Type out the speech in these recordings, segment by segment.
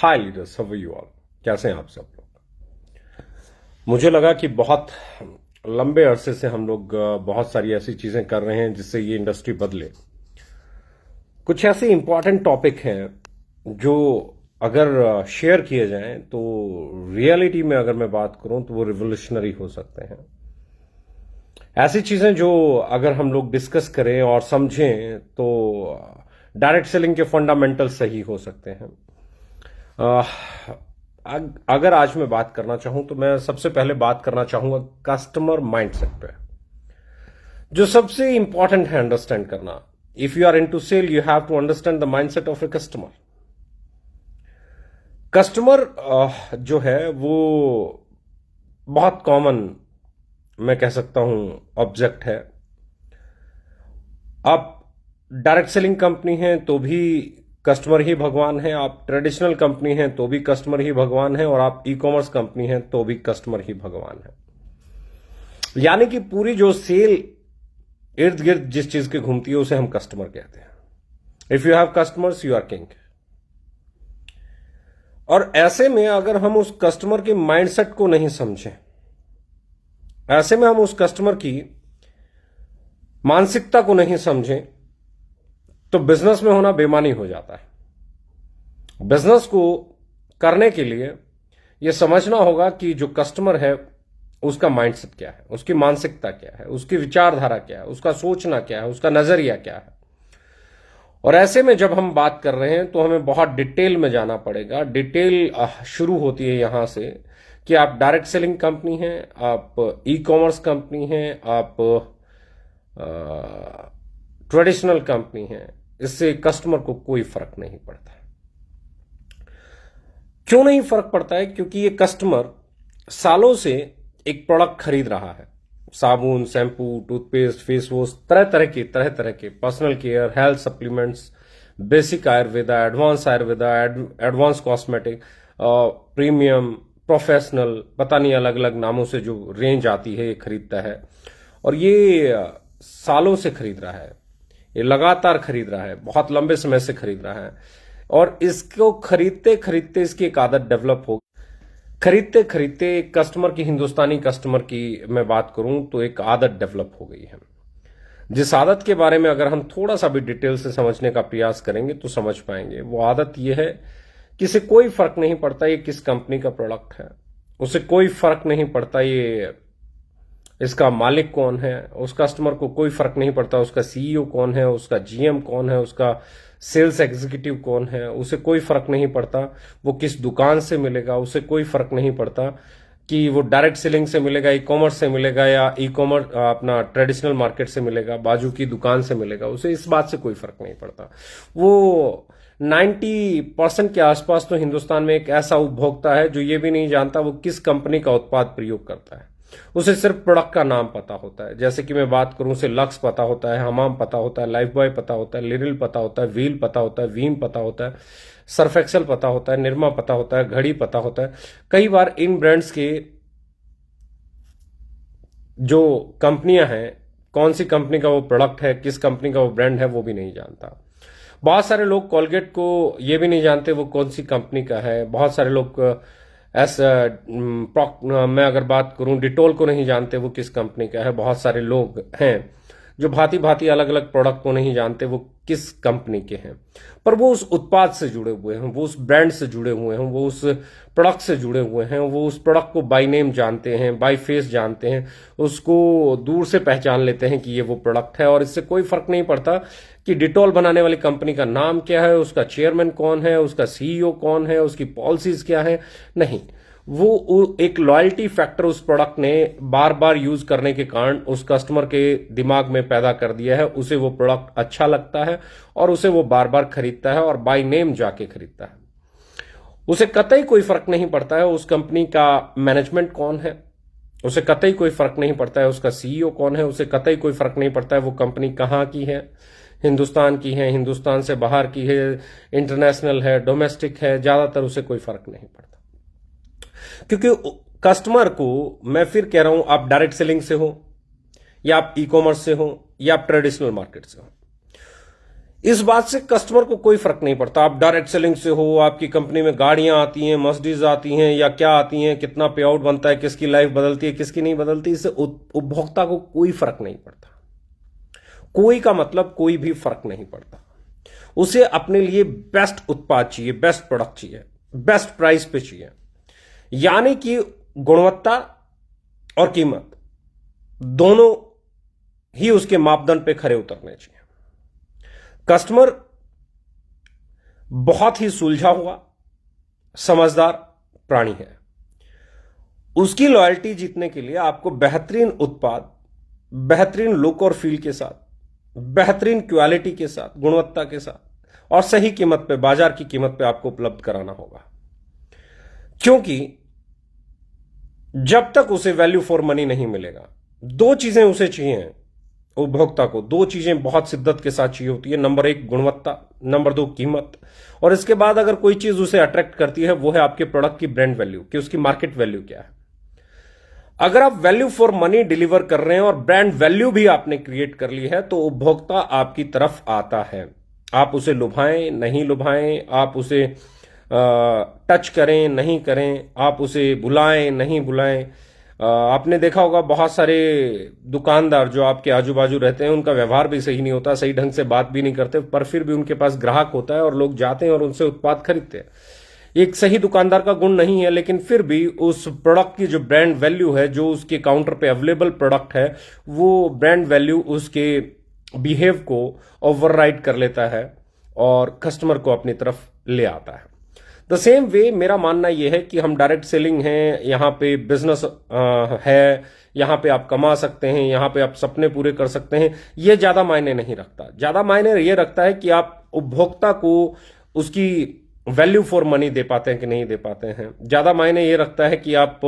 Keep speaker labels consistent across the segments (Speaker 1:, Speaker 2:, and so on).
Speaker 1: Hi leaders, how are you all? कैसे हैं आप सब लोग? मुझे लगा कि बहुत लंबे अरसे से हम लोग बहुत सारी ऐसी चीजें कर रहे हैं जिससे ये इंडस्ट्री बदले। कुछ ऐसे इंपॉर्टेंट टॉपिक हैं जो अगर शेयर किए जाएं तो रियलिटी में अगर मैं बात करूं तो वो रिवोल्यूशनरी हो सकते हैं। ऐसी चीजें जो अगर हम लोग डिस्कस करें और समझें तो डायरेक्ट सेलिंग के फंडामेंटल सही हो सकते हैं। अगर आज मैं बात करना चाहूं तो मैं सबसे पहले बात करना चाहूंगा कस्टमर माइंडसेट पे, जो सबसे इंपॉर्टेंट है अंडरस्टैंड करना। If you are in to sell you have to understand the mindset of a customer. Customer जो है वो बहुत कॉमन, मैं कह सकता हूं, ऑब्जेक्ट है। आप डायरेक्ट सेलिंग कंपनी हैं तो भी कस्टमर ही भगवान है, आप ट्रेडिशनल कंपनी हैं तो भी कस्टमर ही भगवान है, और आप ई कॉमर्स कंपनी हैं तो भी कस्टमर ही भगवान है। यानी कि पूरी जो सेल इर्द गिर्द जिस चीज की घूमती है उसे हम कस्टमर कहते हैं। If you have customers you are king. और ऐसे में अगर हम उस कस्टमर के माइंडसेट को नहीं समझें, ऐसे में हम उस कस्टमर की मानसिकता को नहीं समझें तो बिजनेस में होना बेमानी हो जाता है। बिजनेस को करने के लिए यह समझना होगा कि जो कस्टमर है उसका माइंडसेट क्या है, उसकी मानसिकता क्या है, उसकी विचारधारा क्या है, उसका सोचना क्या है, उसका नजरिया क्या है। और ऐसे में जब हम बात कर रहे हैं तो हमें बहुत डिटेल में जाना पड़ेगा। डिटेल शुरू होती है यहां से कि आप डायरेक्ट सेलिंग कंपनी हैं, आप ई कॉमर्स कंपनी हैं, आप ट्रेडिशनल कंपनी हैं, इससे कस्टमर को कोई फर्क नहीं पड़ता। क्यों नहीं फर्क पड़ता है? क्योंकि ये कस्टमर सालों से एक प्रोडक्ट खरीद रहा है। साबुन, शैम्पू, टूथपेस्ट, फेस वॉश, तरह तरह के personal care, health supplements, basic Ayurveda, advance Ayurveda, advance cosmetic, premium, professional, पता नहीं अलग अलग नामों से जो रेंज आती है ये खरीदता है। और ये सालों से खरीद रहा है, ये लगातार खरीद रहा है, बहुत लंबे समय से खरीद रहा है। और इसको खरीदते खरीदते इसकी एक आदत डेवलप हो, खरीदते खरीदते कस्टमर की, हिंदुस्तानी कस्टमर की मैं बात करूं तो एक आदत डेवलप हो गई है। जिस आदत के बारे में अगर हम थोड़ा सा भी डिटेल से समझने का प्रयास करेंगे तो समझ पाएंगे। वो आदत यह है कि इसे कोई फर्क नहीं पड़ता ये किस कंपनी का प्रोडक्ट है, उसे कोई फर्क नहीं पड़ता ये इसका मालिक कौन है, उस कस्टमर को कोई फर्क नहीं पड़ता उसका सीईओ कौन है, उसका जीएम कौन है, उसका सेल्स एग्जीक्यूटिव कौन है, उसे कोई फर्क नहीं पड़ता वो किस दुकान से मिलेगा, उसे कोई फर्क नहीं पड़ता कि वो डायरेक्ट सेलिंग से मिलेगा, ई कॉमर्स से मिलेगा, या ई कॉमर्स अपना ट्रेडिशनल मार्केट से मिलेगा, बाजू की दुकान से मिलेगा, उसे इस बात से कोई फर्क नहीं पड़ता। वो 90% के आसपास तो हिंदुस्तान में एक ऐसा उपभोक्ता है जो ये भी नहीं जानता वो किस कंपनी का उत्पाद प्रयोग करता है। उसे सिर्फ प्रोडक्ट का नाम पता होता है। जैसे कि मैं बात करूं, उसे लक्स पता होता है, हमाम पता होता है, लाइफ बॉय पता होता है, लिरिल पता होता है, व्हील पता होता है, वीम पता होता है, सर्फ एक्सेल पता होता है, निरमा पता होता है, घड़ी पता होता है। कई बार इन ब्रांड्स के जो कंपनियां हैं, कौन सी कंपनी का वो प्रोडक्ट है, किस कंपनी का वो ब्रांड है, वो भी नहीं जानता। बहुत सारे लोग कोलगेट को ये भी नहीं जानते वो कौन सी कंपनी का है। बहुत सारे लोग मैं अगर बात करूं डिटोल को नहीं जानते वो किस कंपनी का है। बहुत सारे लोग हैं जो भांति भांति अलग अलग प्रोडक्ट को नहीं जानते वो किस कंपनी के हैं, पर वो उस उत्पाद से जुड़े हुए हैं, वो उस ब्रांड से जुड़े हुए हैं, वो उस प्रोडक्ट से जुड़े हुए हैं, वो उस प्रोडक्ट को बाय नेम जानते हैं, बाय फेस जानते हैं, उसको दूर से पहचान लेते हैं कि ये वो प्रोडक्ट है। और इससे कोई फर्क नहीं पड़ता कि डिटॉल बनाने वाली कंपनी का नाम क्या है, उसका चेयरमैन कौन है, उसका सीईओ कौन है, उसकी पॉलिसीज क्या है। नहीं, वो एक लॉयल्टी फैक्टर उस प्रोडक्ट ने बार बार यूज करने के कारण उस कस्टमर के दिमाग में पैदा कर दिया है। उसे वो प्रोडक्ट अच्छा लगता है और उसे वो बार बार खरीदता है और बाय नेम जाके खरीदता है। उसे कतई कोई फर्क नहीं पड़ता है उस कंपनी का मैनेजमेंट कौन है, उसे कतई कोई फर्क नहीं पड़ता है उसका सीईओ कौन है, उसे कतई कोई फर्क नहीं पड़ता है वो कंपनी कहां की है, हिंदुस्तान की है, हिंदुस्तान से बाहर की है, इंटरनेशनल है, डोमेस्टिक है, ज्यादातर उसे कोई फर्क नहीं पड़ता। क्योंकि कस्टमर को, मैं फिर कह रहा हूं, आप डायरेक्ट सेलिंग से हो या आप ई कॉमर्स से हो या आप ट्रेडिशनल मार्केट से हो, इस बात से कस्टमर को कोई फर्क नहीं पड़ता, आप डायरेक्ट सेलिंग से हो, आपकी कंपनी में गाड़ियां आती हैं, मर्सिडीज आती हैं या क्या आती हैं, कितना पे आउट बनता है, किसकी लाइफ बदलती है, किसकी नहीं बदलती, इससे उपभोक्ता को कोई फर्क नहीं पड़ता। कोई का मतलब कोई भी फर्क नहीं पड़ता। उसे अपने लिए बेस्ट उत्पाद चाहिए, बेस्ट प्रोडक्ट चाहिए, बेस्ट प्राइस पे चाहिए, यानी कि गुणवत्ता और कीमत दोनों ही उसके मापदंड पे खरे उतरने चाहिए। कस्टमर बहुत ही सुलझा हुआ समझदार प्राणी है। उसकी लॉयल्टी जीतने के लिए आपको बेहतरीन उत्पाद, बेहतरीन लुक और फील के साथ, बेहतरीन क्वालिटी के साथ, गुणवत्ता के साथ और सही कीमत पे, बाजार की कीमत पे आपको उपलब्ध कराना होगा। क्योंकि जब तक उसे वैल्यू फॉर मनी नहीं मिलेगा, दो चीजें उसे चाहिए, उपभोक्ता को दो चीजें बहुत शिद्दत के साथ चाहिए होती है। नंबर एक गुणवत्ता, नंबर दो कीमत, और इसके बाद अगर कोई चीज उसे अट्रैक्ट करती है वो है आपके प्रोडक्ट की ब्रांड वैल्यू, कि उसकी मार्केट वैल्यू क्या है। अगर आप वैल्यू फॉर मनी डिलीवर कर रहे हैं और ब्रांड वैल्यू भी आपने क्रिएट कर ली है, तो उपभोक्ता आपकी तरफ आता है। आप उसे लुभाएं नहीं लुभाएं, आप उसे टच करें नहीं करें, आप उसे बुलाएं नहीं बुलाएं, आपने देखा होगा बहुत सारे दुकानदार जो आपके आजू बाजू रहते हैं, उनका व्यवहार भी सही नहीं होता, सही ढंग से बात भी नहीं करते, पर फिर भी उनके पास ग्राहक होता है और लोग जाते हैं और उनसे उत्पाद खरीदते हैं। एक सही दुकानदार का गुण नहीं है, लेकिन फिर भी उस प्रोडक्ट की जो ब्रांड वैल्यू है, जो उसके काउंटर पे अवेलेबल प्रोडक्ट है, वो ब्रांड वैल्यू उसके बिहेव को ओवरराइड कर लेता है और कस्टमर को अपनी तरफ ले आता है। द सेम वे मेरा मानना यह है कि हम डायरेक्ट सेलिंग हैं, यहां पे बिजनेस है, यहां पे आप कमा सकते हैं, यहां पे आप सपने पूरे कर सकते हैं, यह ज्यादा मायने नहीं रखता। ज्यादा मायने यह रखता है कि आप उपभोक्ता को उसकी वैल्यू फॉर मनी दे पाते हैं कि नहीं दे पाते हैं। ज्यादा मायने ये रखता है कि आप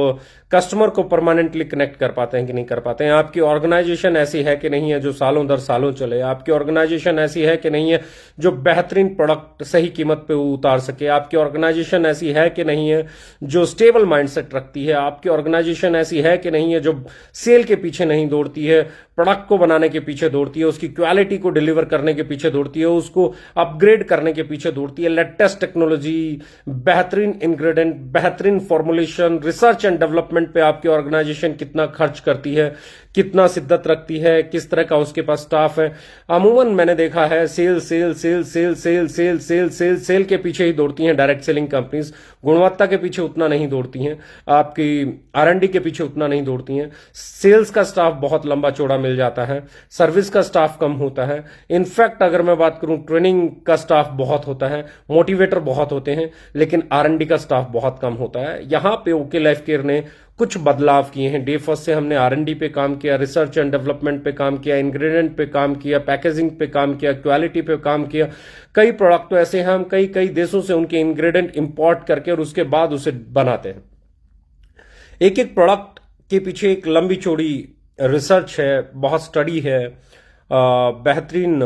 Speaker 1: कस्टमर को परमानेंटली कनेक्ट कर पाते हैं कि नहीं कर पाते हैं। आपकी ऑर्गेनाइजेशन ऐसी है कि नहीं है जो सालों दर सालों चले। आपकी ऑर्गेनाइजेशन ऐसी है कि नहीं है जो बेहतरीन प्रोडक्ट सही कीमत पे उतार सके। आपकी ऑर्गेनाइजेशन ऐसी है कि नहीं है जो स्टेबल माइंडसेट रखती है। आपकी ऑर्गेनाइजेशन ऐसी है कि नहीं है जो सेल के पीछे नहीं दौड़ती है, प्रोडक्ट को बनाने के पीछे दौड़ती है, उसकी क्वालिटी को डिलीवर करने के पीछे दौड़ती है, उसको अपग्रेड करने के पीछे दौड़ती है। लेटेस्ट टेक्नोलॉजी, बेहतरीन इंग्रेडिएंट, बेहतरीन फॉर्मुलेशन, रिसर्च एंड डेवलपमेंट पे आपकी ऑर्गेनाइजेशन कितना खर्च करती है, कितना शिद्दत रखती है, किस तरह का उसके पास स्टाफ है। अमूमन मैंने देखा है sale sale sale sale sale sale sale sale sale के पीछे ही दौड़ती हैं डायरेक्ट सेलिंग कंपनीज। गुणवत्ता के पीछे उतना नहीं दौड़ती हैं, आपकी R&D के पीछे उतना नहीं दौड़ती हैं। सेल्स का स्टाफ बहुत लंबा चौड़ा मिल जाता है, सर्विस का स्टाफ कम होता है। इनफैक्ट अगर मैं बात करूं, ट्रेनिंग का स्टाफ बहुत होता है, मोटिवेटर बहुत होते हैं, लेकिन R&D का स्टाफ बहुत कम होता है। यहां पे ओके लाइफ केयर ने कुछ बदलाव किए हैं। डे फर्स्ट से हमने R&D पे काम किया, रिसर्च एंड डेवलपमेंट पे काम किया, इंग्रेडिएंट पे काम किया, पैकेजिंग पे काम किया, क्वालिटी पे काम किया। कई प्रोडक्ट तो ऐसे हैं हम कई कई देशों से उनके इंग्रेडिएंट इंपोर्ट करके और उसके बाद उसे बनाते हैं। एक एक प्रोडक्ट के पीछे एक लंबी चौड़ी रिसर्च है, बहुत स्टडी है, बेहतरीन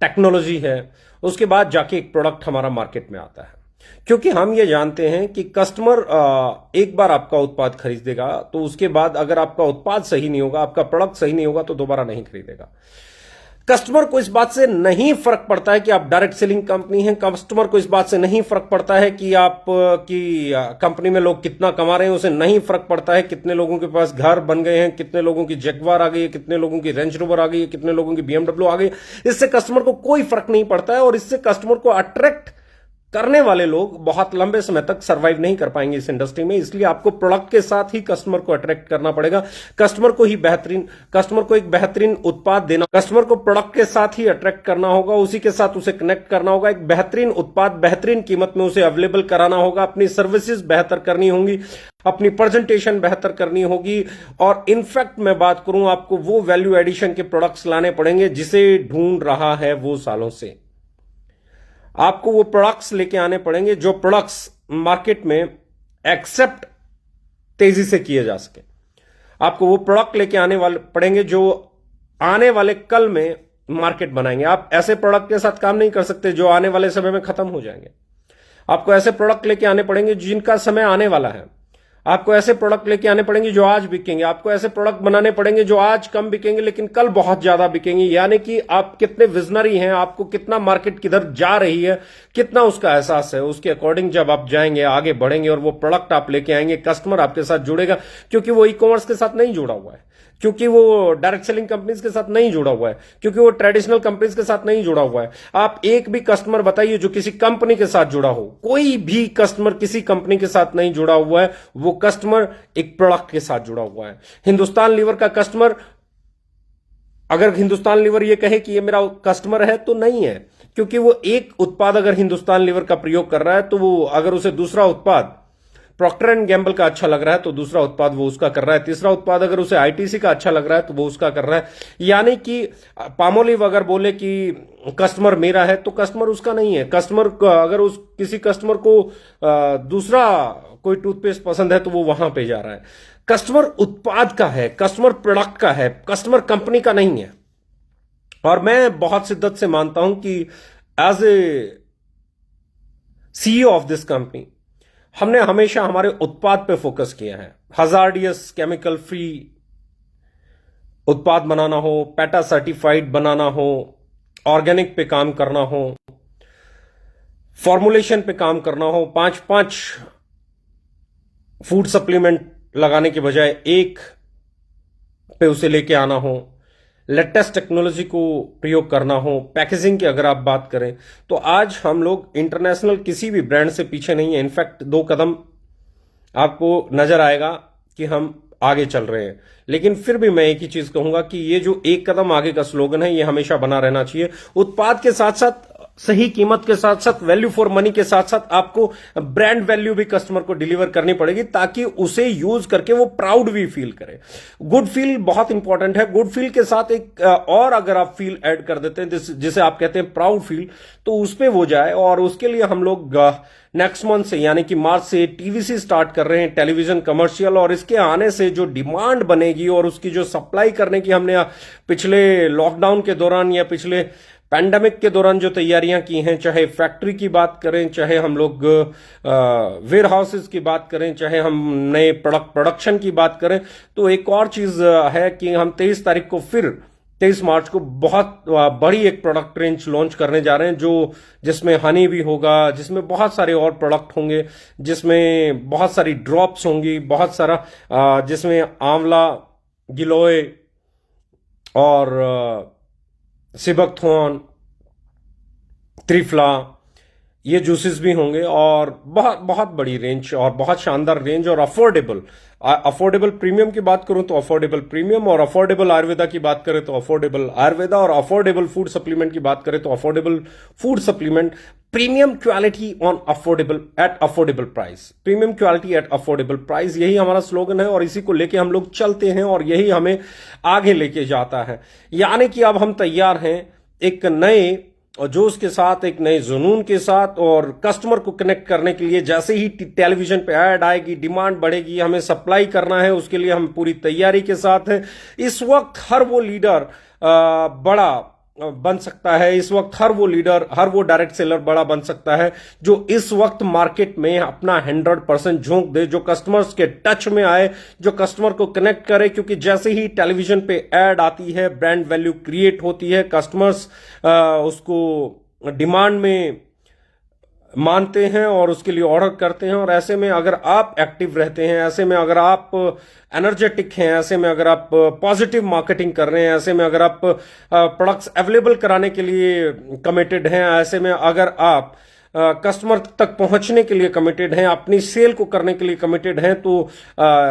Speaker 1: टेक्नोलॉजी है, उसके बाद जाके एक प्रोडक्ट हमारा मार्केट में आता है। क्योंकि हम ये जानते हैं कि कस्टमर एक बार आपका उत्पाद खरीदेगा तो उसके बाद अगर आपका उत्पाद सही नहीं होगा, आपका प्रोडक्ट सही नहीं होगा, तो दोबारा नहीं खरीदेगा। कस्टमर को इस बात से नहीं फर्क पड़ता है कि आप डायरेक्ट सेलिंग कंपनी हैं, कस्टमर को इस बात से नहीं फर्क पड़ता है कि आप की कंपनी में लोग कितना कमा रहे हैं, उसे नहीं फर्क पड़ता है कितने लोगों के पास घर बन गए हैं, कितने लोगों की जगुआर आ गई है, कितने लोगों की रेंज रोवर आ गई है, कितने लोगों की BMW आ गई। इससे कस्टमर को कोई फर्क नहीं पड़ता है और इससे कस्टमर को अट्रैक्ट करने वाले लोग बहुत लंबे समय तक सरवाइव नहीं कर पाएंगे इस इंडस्ट्री में। इसलिए आपको प्रोडक्ट के साथ ही कस्टमर को अट्रैक्ट करना पड़ेगा, कस्टमर को एक बेहतरीन उत्पाद देना, कस्टमर को प्रोडक्ट के साथ ही अट्रैक्ट करना होगा, उसी के साथ उसे कनेक्ट करना होगा, एक बेहतरीन उत्पाद बेहतरीन कीमत में उसे अवेलेबल कराना होगा, अपनी सर्विसेज बेहतर करनी होंगी, अपनी प्रेजेंटेशन बेहतर करनी होगी। और इनफैक्ट मैं बात करूं, आपको वो वैल्यू एडिशन के प्रोडक्ट्स लाने पड़ेंगे जिसे ढूंढ रहा है वो सालों से। आपको वो प्रोडक्ट्स लेके आने पड़ेंगे जो प्रोडक्ट्स मार्केट में एक्सेप्ट तेजी से किए जा सके। आपको वो प्रोडक्ट लेके आने वाले पड़ेंगे जो आने वाले कल में मार्केट बनाएंगे। आप ऐसे प्रोडक्ट के साथ काम नहीं कर सकते जो आने वाले समय में खत्म हो जाएंगे। आपको ऐसे प्रोडक्ट लेके आने पड़ेंगे जिनका समय आने वाला है। आपको ऐसे प्रोडक्ट लेके आने पड़ेंगे जो आज बिकेंगे, आपको ऐसे प्रोडक्ट बनाने पड़ेंगे जो आज कम बिकेंगे लेकिन कल बहुत ज्यादा बिकेंगे। यानी कि आप कितने विजनरी हैं, आपको कितना मार्केट किधर जा रही है, कितना उसका एहसास है, उसके अकॉर्डिंग जब आप जाएंगे, आगे बढ़ेंगे और वो प्रोडक्ट आप लेके आएंगे, कस्टमर आपके साथ जुड़ेगा, क्योंकि वो ई कॉमर्स के साथ नहीं जुड़ा हुआ है, क्योंकि वो डायरेक्ट सेलिंग कंपनीज के साथ नहीं जुड़ा हुआ है, क्योंकि वो ट्रेडिशनल कंपनीज के साथ नहीं जुड़ा हुआ है। आप एक भी कस्टमर बताइए जो किसी कंपनी के साथ जुड़ा हो, कोई भी कस्टमर किसी कंपनी के साथ नहीं जुड़ा हुआ है, वो कस्टमर एक प्रोडक्ट के साथ जुड़ा हुआ है। हिंदुस्तान लीवर का कस्टमर, अगर हिंदुस्तान लीवर ये कहे कि ये मेरा कस्टमर है, तो नहीं है, क्योंकि वो एक उत्पाद अगर हिंदुस्तान लीवर का प्रयोग कर रहा है, तो वो अगर उसे दूसरा उत्पाद प्रॉक्टर एंड गैम्बल का अच्छा लग रहा है तो दूसरा उत्पाद वो उसका कर रहा है, तीसरा उत्पाद अगर उसे आईटीसी का अच्छा लग रहा है तो वो उसका कर रहा है। यानी कि पामोलिव अगर बोले कि कस्टमर मेरा है तो कस्टमर उसका नहीं है। कस्टमर अगर उस किसी कस्टमर को दूसरा कोई टूथपेस्ट पसंद है तो वो वहां पे जा रहा है। कस्टमर उत्पाद का है, कस्टमर प्रोडक्ट का है, कस्टमर कंपनी का नहीं है। और मैं बहुत शिद्दत से मानता हूं कि as a CEO of this company हमने हमेशा हमारे उत्पाद पे फोकस किया है। हजार्डियस केमिकल फ्री उत्पाद बनाना हो, पेटा सर्टिफाइड बनाना हो, ऑर्गेनिक पे काम करना हो, फॉर्मुलेशन पे काम करना हो, 5-5 फूड सप्लीमेंट लगाने के बजाय एक पे उसे लेके आना हो, लेटेस्ट टेक्नोलॉजी को प्रयोग करना हो, पैकेजिंग की अगर आप बात करें तो आज हम लोग इंटरनेशनल किसी भी ब्रांड से पीछे नहीं है। इनफैक्ट 2 कदम आपको नजर आएगा कि हम आगे चल रहे हैं। लेकिन फिर भी मैं एक ही चीज कहूंगा कि ये जो 1 कदम आगे का स्लोगन है ये हमेशा बना रहना चाहिए। उत्पाद के साथ साथ सही कीमत के साथ साथ वैल्यू फॉर मनी के साथ साथ आपको ब्रांड वैल्यू भी कस्टमर को डिलीवर करनी पड़ेगी, ताकि उसे यूज करके वो प्राउड भी फील करे। गुड फील बहुत इंपॉर्टेंट है। गुड फील के साथ एक और अगर आप फील ऐड कर देते हैं जिसे आप कहते हैं प्राउड फील, तो उस पे वो जाए। और उसके लिए हम लोग नेक्स्ट मंथ से यानी कि मार्च से टीवीसी स्टार्ट कर रहे हैं, टेलीविजन कमर्शियल। और इसके आने से जो डिमांड बनेगी और उसकी जो सप्लाई करने की हमने पिछले लॉकडाउन के दौरान या पिछले पैंडेमिक के दौरान जो तैयारियां की हैं, चाहे फैक्ट्री की बात करें, चाहे हम लोग वेयर हाउसेज की बात करें, चाहे हम नए प्रोडक्शन की बात करें, तो एक और चीज है कि हम 23 तारीख को फिर 23 मार्च को बहुत बड़ी एक प्रोडक्ट रेंज लॉन्च करने जा रहे हैं, जो जिसमें हनी भी होगा, जिसमें बहुत सारे और प्रोडक्ट होंगे, जिसमें बहुत सारी ड्रॉप्स होंगी, बहुत सारा जिसमें आंवला, गिलोय और सिबकथॉर्न, त्रिफला, ये जूसेस भी होंगे। और बहुत बहुत बड़ी रेंज और बहुत शानदार रेंज और अफोर्डेबल प्रीमियम की बात करूं तो अफोर्डेबल प्रीमियम, और अफोर्डेबल आयुर्वेदा की बात करें तो अफोर्डेबल आयुर्वेदा, और अफोर्डेबल फूड सप्लीमेंट की बात करें तो affordable food supplement. Premium quality on affordable at affordable price, premium quality at affordable price, यही हमारा स्लोगन है और इसी को लेके हम लोग चलते हैं और यही हमें आगे लेके जाता है। यानी कि अब हम तैयार हैं एक नए और जोश के साथ, एक नए जुनून के साथ, और कस्टमर को कनेक्ट करने के लिए जैसे ही टेलीविजन पे ऐड आएगी, डिमांड बढ़ेगी, हमें सप्लाई करना है, उसके लिए हम पूरी तैयारी के साथ हैं। इस वक्त हर वो लीडर बड़ा बन सकता है, इस वक्त हर वो लीडर, हर वो डायरेक्ट सेलर बड़ा बन सकता है जो इस वक्त मार्केट में अपना 100% झोंक दे, जो कस्टमर्स के टच में आए, जो कस्टमर को कनेक्ट करे। क्योंकि जैसे ही टेलीविजन पे ऐड आती है, ब्रांड वैल्यू क्रिएट होती है, कस्टमर्स उसको डिमांड में मानते हैं और उसके लिए ऑर्डर करते हैं। और ऐसे में अगर आप एक्टिव रहते हैं, ऐसे में अगर आप एनर्जेटिक हैं, ऐसे में अगर आप पॉजिटिव मार्केटिंग कर रहे हैं, ऐसे में अगर आप प्रोडक्ट्स अवेलेबल कराने के लिए कमिटेड हैं, ऐसे में अगर आप कस्टमर तक पहुंचने के लिए कमिटेड हैं, अपनी सेल को करने के लिए कमिटेड हैं, तो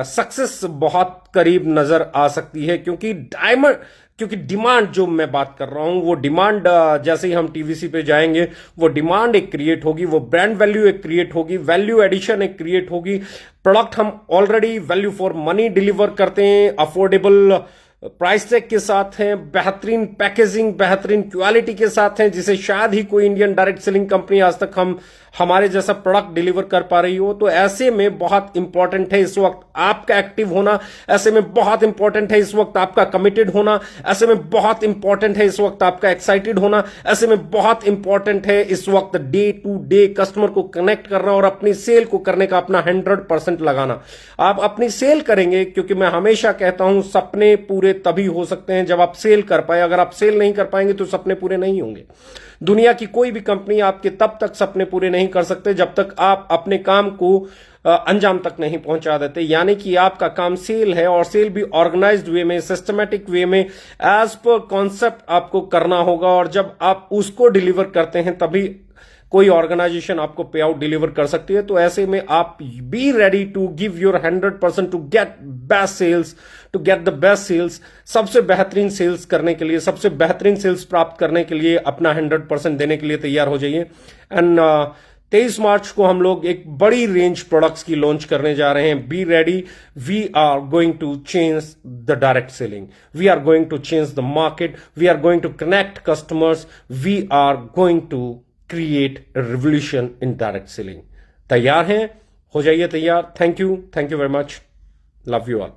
Speaker 1: सक्सेस बहुत करीब नजर आ सकती है। क्योंकि डिमांड जो मैं बात कर रहा हूं, वो डिमांड जैसे ही हम टीवीसी पे जाएंगे, वो डिमांड एक क्रिएट होगी, वो ब्रांड वैल्यू एक क्रिएट होगी, वैल्यू एडिशन एक क्रिएट होगी। प्रोडक्ट हम already value for money deliver करते हैं, अफोर्डेबल प्राइस टैग के साथ हैं, बेहतरीन पैकेजिंग, बेहतरीन क्वालिटी के साथ हैं, जिसे शायद ही कोई इंडियन डायरेक्ट सेलिंग कंपनी आज तक हमारे जैसा प्रोडक्ट डिलीवर कर पा रही हो। तो ऐसे में बहुत इंपॉर्टेंट है इस वक्त आपका एक्टिव होना, ऐसे में बहुत इंपॉर्टेंट है इस वक्त आपका कमिटेड होना, ऐसे में बहुत इंपॉर्टेंट है इस वक्त आपका एक्साइटेड होना, ऐसे में बहुत इंपॉर्टेंट है इस वक्त डे टू डे कस्टमर को कनेक्ट करना और अपनी सेल को करने का अपना 100% लगाना। आप अपनी सेल करेंगे, क्योंकि मैं हमेशा कहता हूं सपने पूरे तभी हो सकते हैं जब आप सेल कर पाए। अगर आप सेल नहीं कर पाएंगे तो सपने पूरे नहीं होंगे। दुनिया की कोई भी कंपनी आपके तब तक सपने पूरे नहीं कर सकते जब तक आप अपने काम को अंजाम तक नहीं पहुंचा देते। यानी कि आपका काम सेल है, और सेल भी ऑर्गेनाइज्ड वे में, सिस्टमैटिक वे में, एज पर कॉन्सेप्ट आपको करना होगा। और जब आप उसको डिलीवर करते हैं तभी कोई ऑर्गेनाइजेशन आपको पे आउट डिलीवर कर सकती है। तो ऐसे में आप be ready to give your 100% to get best sales, to get the best sales. सबसे बेहतरीन सेल्स करने के लिए, सबसे बेहतरीन सेल्स प्राप्त करने के लिए अपना 100% देने के लिए तैयार हो जाइए। एंड 23 मार्च को हम लोग एक बड़ी रेंज प्रोडक्ट्स की लॉन्च करने जा रहे हैं। Be ready, we are going to change the direct selling, we are going to change the market, we are going to connect customers, we are going to create revolution in direct selling. तैयार हैं? हो जाइए तैयार। Thank you very much, love you all.